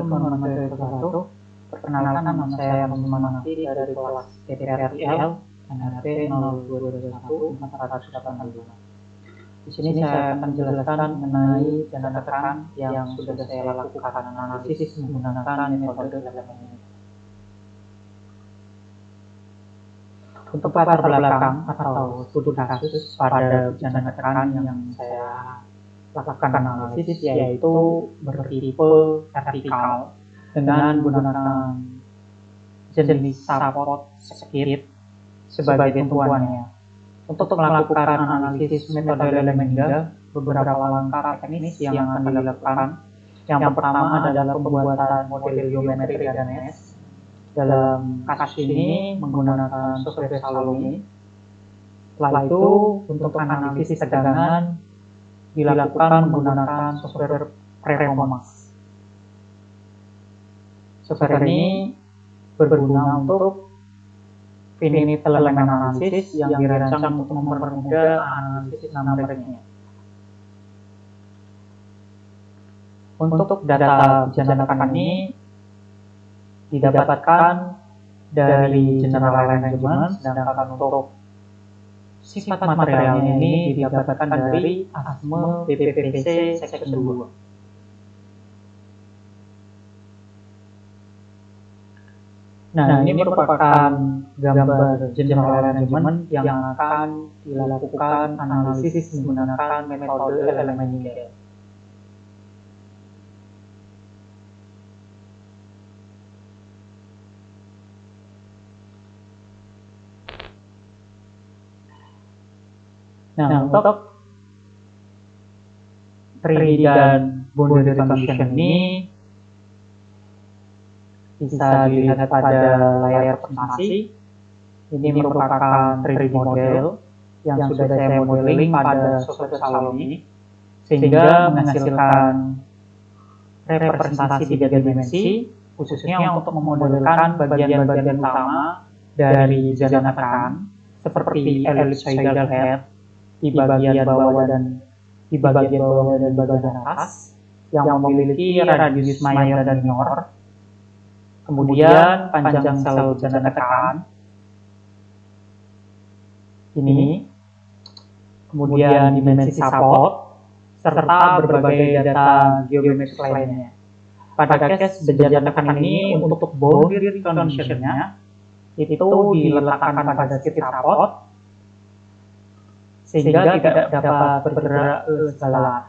Assalamualaikum warahmatullahi wabarakatuh. Perkenalkan, nama saya Roman Nafi dari kelas TPRIL NRT 0221482. Di sini saya akan menjelaskan mengenai jana tekan yang sudah saya lakukan analisis menggunakan metode elemen ini. Untuk latar belakang atau studi kasus pada jana tekan yang saya lakukan analisis yaitu bertipe vertikal dengan menggunakan jenis support circuit sebagai tumpuannya. Untuk melakukan analisis metode elemen ganda, beberapa langkah teknis yang akan dilakukan. Yang pertama adalah pembuatan model geometri Ganes. Dalam kasus ini menggunakan software Salome. Setelah itu, untuk analisis tegangan dilakukan menggunakan software Preformas. Software ini berguna untuk finite element analysis yang dirancang untuk mempermudah analisis numeriknya. Untuk data jana tekan ini didapatkan dari general arrangement, sedangkan untuk sifat materialnya ini didapatkan dari ASME BPPC section 2. Nah, ini merupakan gambar general arrangement yang akan dilakukan analisis menggunakan metode elemen ganda. Nah, untuk 3D dan boundary condition ini bisa dilihat pada layar presentasi. Ini merupakan 3D model yang sudah saya modeling pada software Salome sehingga menghasilkan representasi 3 dimensi khususnya untuk memodelkan bagian-bagian utama dari jana tekan seperti ellipsoidal head di bagian bawah dan bagian atas yang memiliki radius mayor dan minor. Kemudian panjang sel jana tekan ini, kemudian dimensi support serta berbagai data geometris lainnya. Pada case jana tekan ini untuk boundary condition-nya itu diletakkan pada sisi support sehingga tidak dapat bergerak ke segala arah.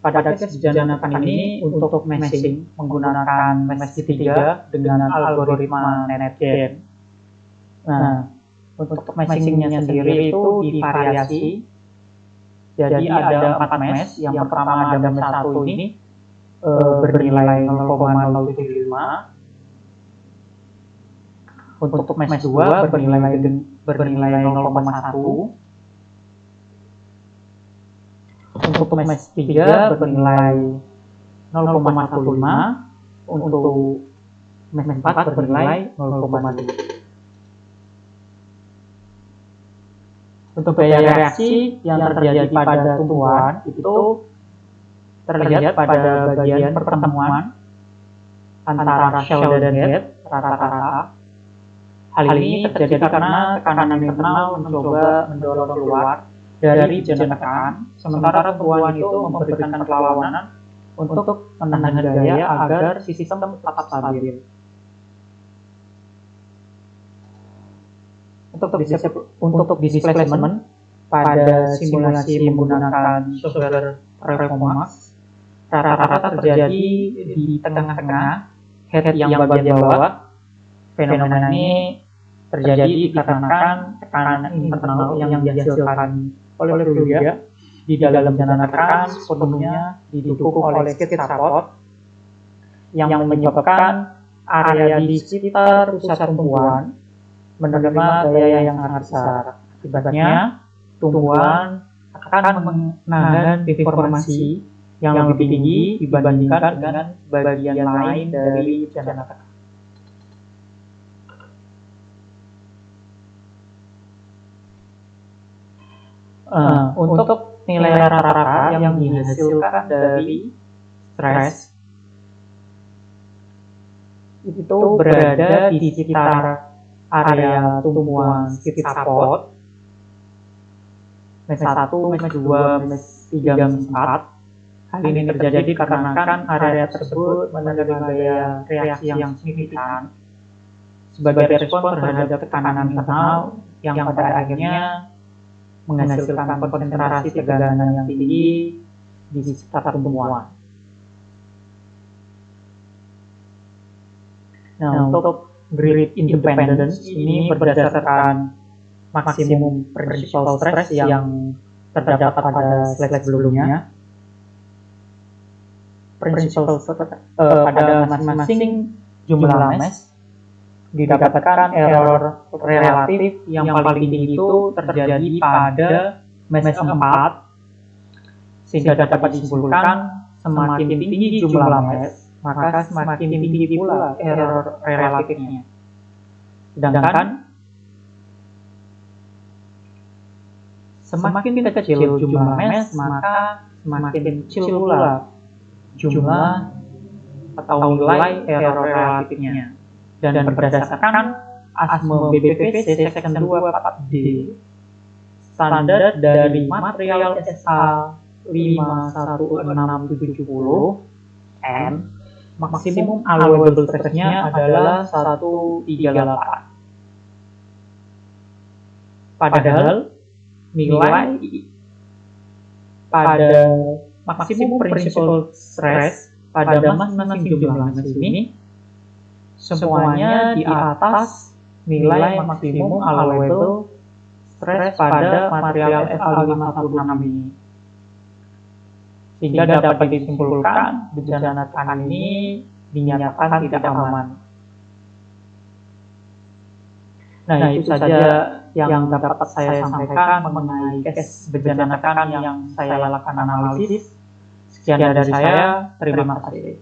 Pada case jana tekan ini untuk meshing menggunakan mesh segitiga dengan algoritma NetGen. Nah, untuk meshingnya sendiri itu divariasi. Jadi ada 4 mesh. Yang pertama ada mesh 1 ini bernilai 0,075. Untuk mesh 2 bernilai 0,1. Untuk mesh 3 bernilai 0,15. Untuk mesh 4 bernilai 0,2. Untuk gaya reaksi yang terjadi pada tumbuhan itu terlihat pada bagian pertemuan antara shell dan head rata-rata. Hal ini terjadi karena tekanan internal mencoba mendorong keluar dari jana tekan, sementara tumbuhan itu memberikan perlawanan untuk menahan gaya agar sistem tetap stabil. Untuk displacement pada simulasi menggunakan software Preformas rata-rata terjadi di tengah-tengah head yang bagian bawah. Fenomena ini terjadi dikarenakan tekanan internal yang dihasilkan oleh fluida di dalam jana tekan sepenuhnya didukung oleh skid support yang menyebabkan area di sekitar pusat tumbuhan menerima gaya yang sangat besar. Akibatnya, tumbuhan akan menahan deformasi yang lebih tinggi dibandingkan dengan bagian lain dari jana tekan. Untuk nilai nilai rata-rata yang dihasilkan dari stres itu berada di sekitar area tumbuhan seed support MES1, MES2, MES3, MES4. Hal ini terjadi dikarenakan area tersebut menerima gaya reaksi yang signifikan sebagai respon terhadap tekanan internal yang pada akhirnya menghasilkan konsentrasi tegangan yang tinggi di sekitar tumbuhan. Nah, untuk grid independence ini berdasarkan maksimum principal stress yang terdapat pada slide sebelumnya. Principal pada masing-masing jumlah MES didapatkan error relatif yang paling tinggi itu terjadi pada MES 4, sehingga dapat disimpulkan semakin tinggi jumlah MES maka semakin tinggi pula error relatifnya. Sedangkan semakin kecil jumlah MES maka semakin kecil pula jumlah atau nilai error relatifnya. Dan berdasarkan ASME BPPC Section 24D, standar dari material SA 51670 N, maksimum allowable stress-nya adalah 138. Padahal nilai pada maksimum principal stress pada masing-masing jumlah MES ini semuanya di atas nilai maksimum allowable stress pada material SA516 ini. Sehingga dapat disimpulkan bencana tekanan ini dinyatakan tidak aman. Nah, itu saja yang dapat saya sampaikan mengenai case bencana tekanan yang saya lakukan analisis. Sekian dari saya, terima kasih.